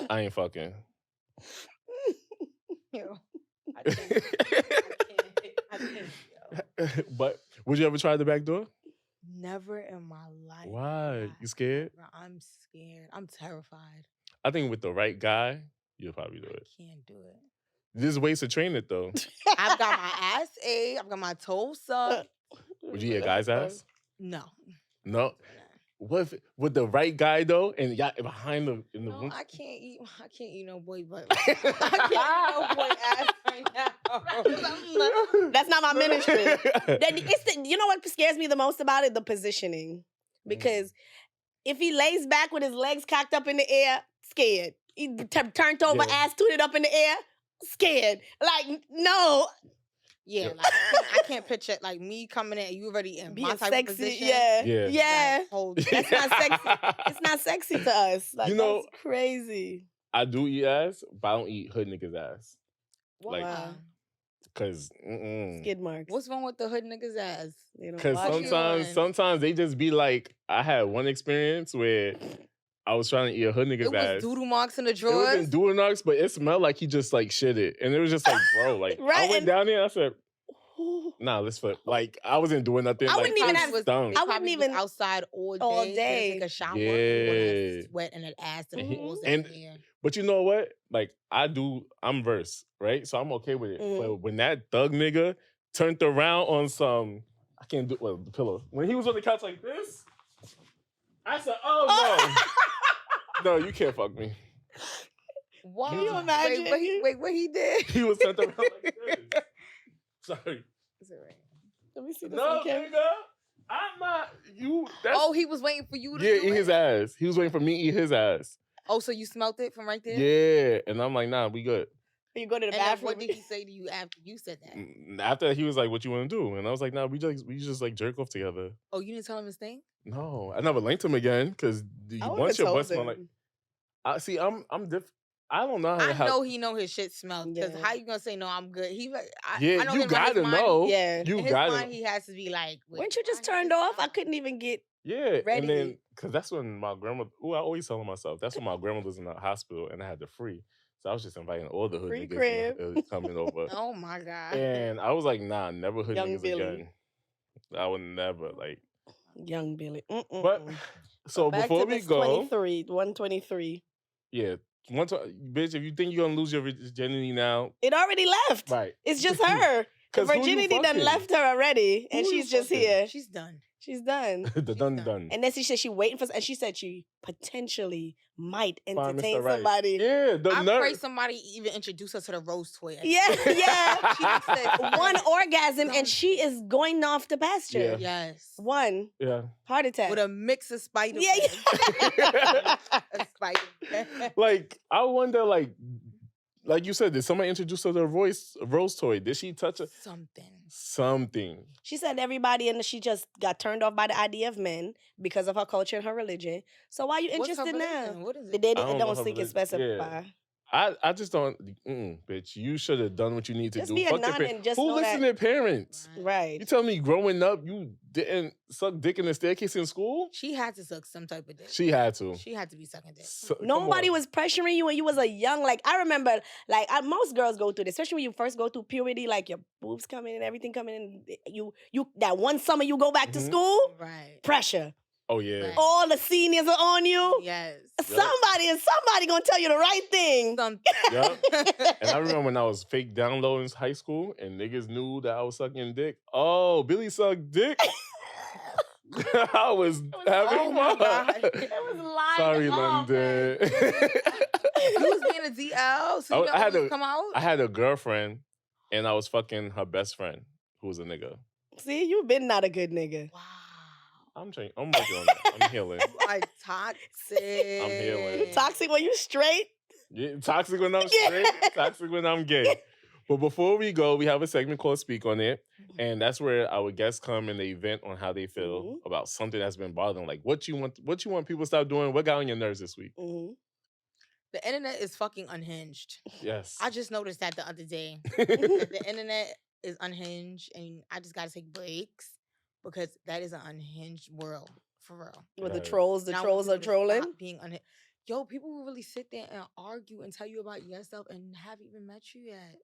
I ain't fucking. Yo. I can't. I can't. But would you ever try the back door? Never in my life. Why? You scared? I'm scared. I'm terrified. I think with the right guy, you'll probably do it. Can't do it. There's ways to train it though. I've got my ass ate. I've got my toes sucked. Would you eat a guy's ass? No. No. What if with the right guy though, and y'all behind the in the No, room? I can't eat no boy butt. I can't eat no boy ass right now. That's not my ministry. You know what scares me the most about it? The positioning. Because if he lays back with his legs cocked up in the air, scared. He turned over, ass tooted up in the air, scared. Like, no. Yeah, like I can't picture it, like me coming in, you already in being my type sexy. of position. Yeah. Like, that's not sexy. It's not sexy to us. Like, that's crazy. I do eat ass, but I don't eat hood niggas' ass. Like, cause skid marks. What's wrong with the hood niggas' ass? Cause sometimes they just be like, I had one experience where I was trying to eat a hood nigga's ass. It was doodle marks in the It drawers. wasn't doodle marks, but it smelled like he just like shit it, and it was just like, bro, like I went down there, I said, nah, let's flip. Like I wasn't doing nothing. I wouldn't even have. I wouldn't even outside all day. Take a shower. Yeah. Sweat and an ass but you know what? Like I'm verse, right? So I'm okay with it. But when that thug nigga turned around on some, I can't do the pillow. When he was on the couch like this, I said, oh no. No, you can't fuck me. Wow. Can you imagine? Wait, what he did? He was turned around like this. Sorry. Is it right? Let me see this. No, nigga. I'm not. He was waiting for you to eat his ass. He was waiting for me to eat his ass. Oh, so you smelt it from right there? Yeah. And I'm like, nah, we good. You go to the bathroom. What did he say to you after you said that? After he was like, what you want to do? And I was like, nah, we just like jerk off together. Oh, you didn't tell him his thing? No, I never linked him again because once your butt smell like, I'm different. I don't know how. I know he know his shit smells because how you gonna say no? I'm good. I know you gotta know. Yeah, you in his gotta. mind, he has to be like, weren't you just turned off? I couldn't even get ready. And then because that's when my grandmother. I always telling myself that's when my grandmother was in the hospital and I had the free. So I was just inviting all the hood niggas coming over. Oh my god! And I was like, nah, never hood Young niggas Billy. again. I would never like. Young Billy. But so back before to we this go, 123. Yeah. Bitch, if you think you're gonna lose your virginity now, it already left. Right. It's just her. The virginity done left her already, and she's just here. She's done. She's done. done. And then she said she waiting for, and she said she potentially might entertain Right. somebody. Yeah, I pray somebody even introduce her to the rose toy. Yeah. She said one orgasm, and she is going off the pasture. Yeah. Yes. One. Yeah. Heart attack. With a mix of spider. Yeah. A spider. Like, I wonder, like you said, did somebody introduce her to a rose toy? Did she touch it? Something. She said everybody, and she just got turned off by the idea of men because of her culture and her religion. So why are you interested now? What is it? They don't think it's specify. Yeah. I just don't, bitch. You should have done what you need to just do. Be a nun and just who know listened that. to parents? Right. You tell me growing up you didn't suck dick in the staircase in school? She had to suck some type of dick. She had to. She had to be sucking dick. Nobody was pressuring you when you was a young. Like I remember, most girls go through this, especially when you first go through puberty. Like your boobs coming and everything coming in. You that one summer you go back to school. Right. Pressure. Oh yeah. Right. All the seniors are on you. Yes. Somebody gonna tell you the right thing. Yep. And I remember when I was fake down low in high school and niggas knew that I was sucking dick. Oh, Billy sucked dick. I was having fun. It was lying. Sorry, London. You was being a DL, so you had to come out. I had a girlfriend, and I was fucking her best friend, who was a nigga. See, you've been not a good nigga. Wow. I'm working on that. I'm healing. Like toxic. I'm healing. Toxic when you straight? Yeah, toxic when I'm straight. Toxic when I'm gay. But before we go, we have a segment called Speak on It. And that's where our guests come and they vent on how they feel about something that's been bothering them. Like what you want people to stop doing? What got on your nerves this week? The internet is fucking unhinged. Yes. I just noticed that the other day. The internet is unhinged and I just gotta take breaks because that is an unhinged world. For real. With the trolls are trolling. Being unhinged. Yo, people will really sit there and argue and tell you about yourself and haven't even met you yet.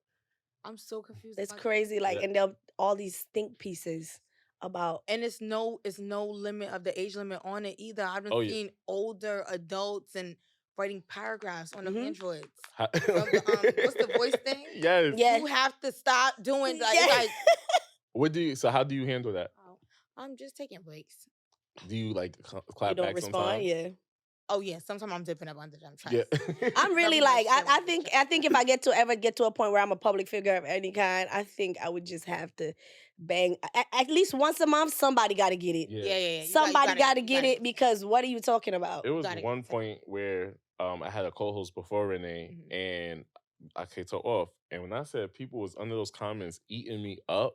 I'm so confused. It's crazy. Like, and they'll all these think pieces about. And it's no limit of the age limit on it either. I've been Oh, yeah. seeing older adults and writing paragraphs on the Androids. How- From the, what's the voice thing? Yes. Yeah. You have to stop doing like, Yeah. like So how do you handle that? I'm just taking breaks. Do you like You clap don't back respond, sometimes? yeah. Oh yeah, sometimes I'm dipping up under them Yeah. tracks. I'm really Rubbing like that shit I on the think chest. if I ever get to a point where I'm a public figure of any kind, I think I would just have to bang at least once a month. Somebody got to get it. Yeah. Yeah. Somebody got to get it because what are you talking about? It was gotta one get point where I had a co-host before Renee, and I kicked her off. And when I said people was under those comments eating me up,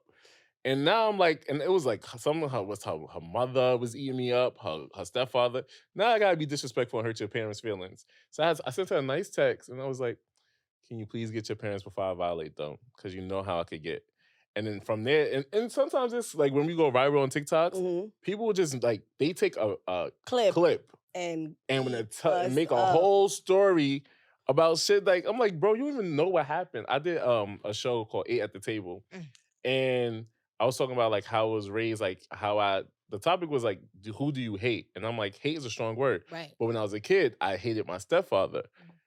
and now I'm like, and it was like some of her mother was eating me up, her stepfather. Now I gotta be disrespectful and hurt your parents' feelings. So I sent her a nice text, and I was like, "Can you please get your parents before I violate them? Because you know how I could get." And then from there, and sometimes it's like when we go viral on TikToks, people will just like they take a clip and when eat they make a us up. whole story about shit. Like I'm like, bro, you don't even know what happened. I did a show called 8 at the Table, and I was talking about like how I was raised, like the topic was like, who do you hate? And I'm like, hate is a strong word. Right. But when I was a kid, I hated my stepfather,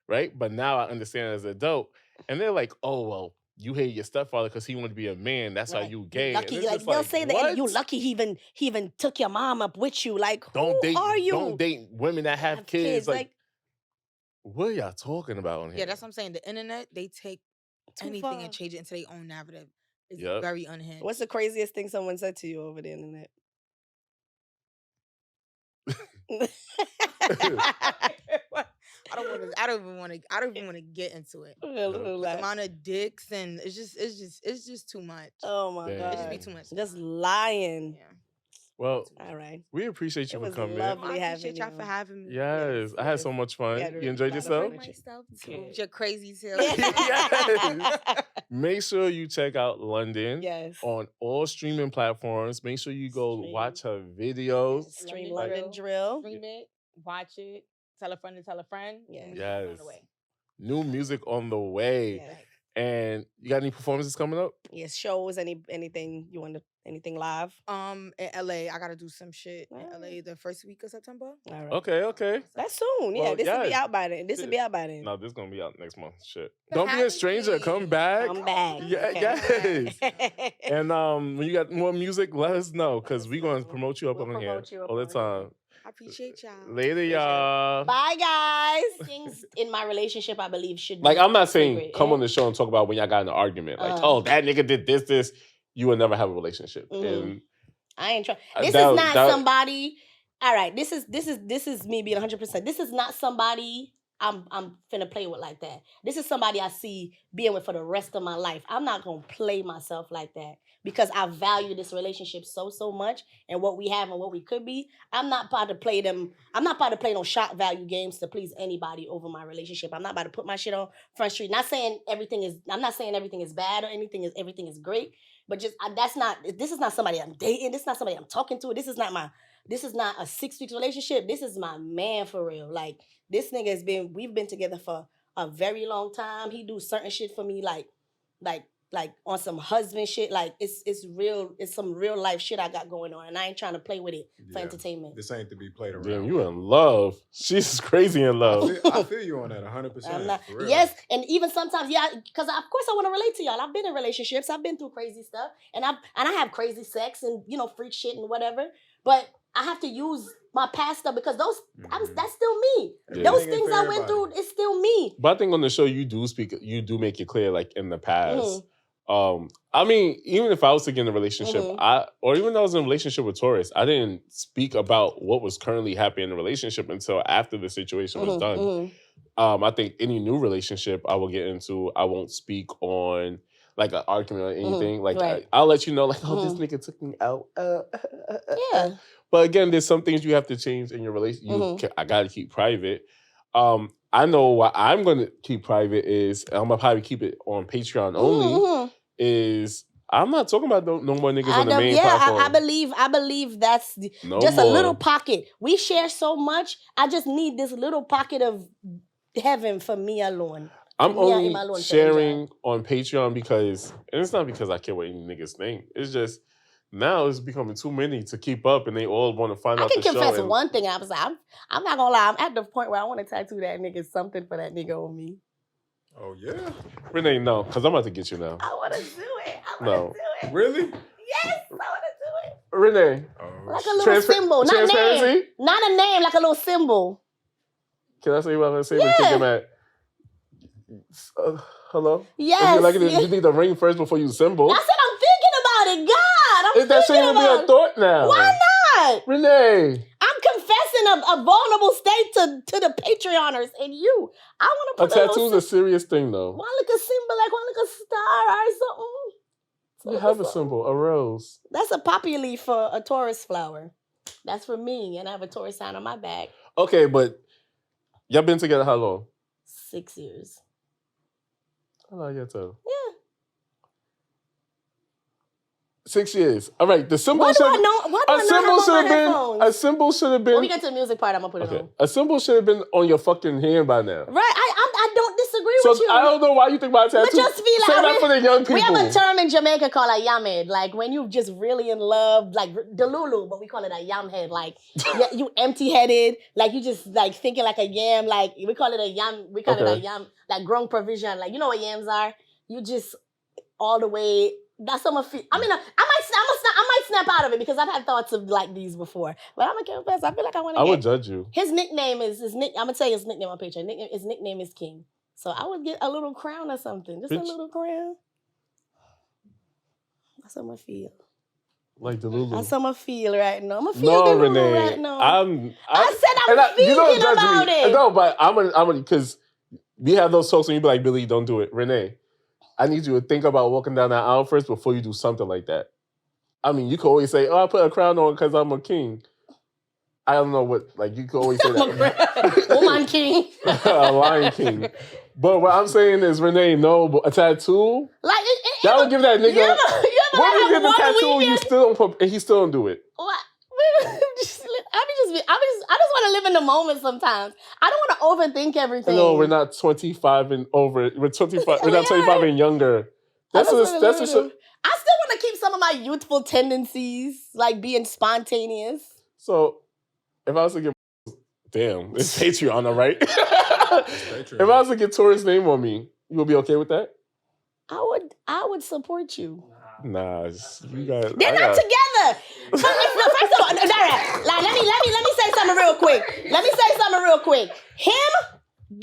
right? But now I understand as an adult. And they're like, oh, well, you hate your stepfather because he wanted to be a man. That's why you gay. Lucky, And it's like just they'll say that what? you lucky he even took your mom up with you. Like, who are you? Don't date women that have kids. Like, what are y'all talking about on here? Yeah, that's what I'm saying. The internet, they take anything and change it into their own narrative. It's very unhinged. What's the craziest thing someone said to you over the internet? I don't even want to get into it. The amount of dicks and it's just too much. Oh my God. It just be too much. Just lying. Yeah. Well, all right. We appreciate you for coming. Lovely I appreciate y'all for having me. Yes, I had so much fun. You enjoyed yourself? With your crazy self. Yes. Make sure you check out London on all streaming platforms. Make sure you go watch her videos. Stream London Drill. Stream it, watch it, tell a friend to tell a friend. Yes. New music on the way. Yeah. And you got any performances coming up? Yes, shows, anything you want to, anything live? In LA, I gotta do some shit in LA the first week of September. All right. Okay. That's soon. Yeah, this will be out by then. No, this is gonna be out next month. Shit. Don't be a stranger. Come back. Come back. Yes. And when you got more music, let us know because we're gonna promote you up on here all the time. I appreciate y'all. Later, y'all. Bye, guys. Things in my relationship, I believe, should be like, I'm not saying secret, come on the show and talk about when y'all got in an argument. Like, oh, that nigga did this. You will never have a relationship. And I ain't trying. This is not somebody. All right, this is me being 100%. This is not somebody I'm finna play with like that. This is somebody I see being with for the rest of my life. I'm not gonna play myself like that because I value this relationship so much and what we have and what we could be. I'm not about to play them. I'm not about to play no shock value games to please anybody over my relationship. I'm not about to put my shit on Front Street. I'm not saying everything is bad or everything is great. But just this is not somebody I'm dating. This is not somebody I'm talking to. This is not a 6 weeks relationship. This is my man for real. Like, this nigga we've been together for a very long time. He do certain shit for me like on some husband shit. Like, it's real. It's some real life shit I got going on, and I ain't trying to play with it for entertainment. This ain't to be played around. Damn, you in love. She's crazy in love. I feel you on that 100%. Yes, and even sometimes, because of course I want to relate to y'all. I've been in relationships. I've been through crazy stuff, and I have crazy sex and freak shit and whatever. But I have to use my past stuff because that's still me. Yeah. Those things I went through, it's still me. But I think on the show you do make it clear, like in the past. I mean, even if I was to get in a relationship, or even though I was in a relationship with Taurus, I didn't speak about what was currently happening in the relationship until after the situation was done. I think any new relationship I will get into, I won't speak on like an argument or anything. Like I'll let you know, like, oh, this nigga took me out. Yeah. But again, there's some things you have to change in your relationship. I gotta keep private. I know what I'm gonna keep private is I'm gonna probably keep it on Patreon only. Is I'm not talking about no more niggas on the main platform. I believe that's just a little pocket. We share so much. I just need this little pocket of heaven for me alone. I'm only sharing on Patreon because, and it's not because I care what any niggas think. It's just Now it's becoming too many to keep up, and they all want to find out the show. I can confess one thing, and I was like, I'm not gonna lie, I'm at the point where I want to tattoo that nigga something for that nigga on me. Oh, yeah? Renee, no, because I'm about to get you now. I want to do it. No. Really? Yes, I want to do it. Renee. Like a little symbol, not name. Not a name, like a little symbol. Can I say what I'm going to say? Yeah. Kick him at, hello? Yes. You need the ring first before you symbol. I said I'm thinking about it. God, that shouldn't even be a thought now. Why not? Renee. I'm confessing a vulnerable state to the Patreoners and you. I want to put a tattoo's a serious thing, though. One like a symbol, like one like a star or something. You have a symbol, a rose. That's a poppy leaf for a Taurus flower. That's for me, and I have a Taurus sign on my back. Okay, but y'all been together how long? 6 years. I like you too. Yeah. 6 years. All right. The symbol should have been. A symbol should have been. When we get to the music part, I'm gonna put it on. A symbol should have been on your fucking hand by now. Right. I don't disagree with you. I don't know why you think about tattoo. But just be like, say that for the young people. We have a term in Jamaica called a yam head. Like when you just really in love, like delulu, but we call it a yam head. Like you empty headed, like you just like thinking like a yam. Like we call it a yam. We call it a yam. Like grown provision. Like you know what yams are. You just all the way. That's how I feel. I mean, I might snap out of it because I've had thoughts of like these before. But I'm gonna confess, I feel like I want to. I would judge you. His nickname is I'm gonna tell you his nickname on Patreon. His nickname is King. So I would get a little crown or something, just a little crown. That's how I feel. Like the Lulu. That's how I feel right now. I'm gonna feel the Lulu right now. I said I'm thinking about it. No, but I'm gonna because we have those talks and you be like, Billy, don't do it, Renee. I need you to think about walking down that aisle first before you do something like that. I mean, you could always say, I put a crown on because I'm a king. I don't know what, like, you could always say that. Woman king. A lion king. But what I'm saying is, Renee, no, a tattoo? Like, y'all don't give that nigga. You ever when you get the tattoo, you still don't, and he still don't do it. What? I just want to live in the moment sometimes. I don't want to overthink everything. No, we're not 25 and over. We're 25. We're not 25 and younger. That's a I still want to keep some of my youthful tendencies, like being spontaneous. So, if I was to get, damn, it's Patreon, all right? If I was to get Taurus name on me, you would be okay with that? I would support you. Nah, you got. They're not together. First of all, Dara, like, let me say something real quick. Him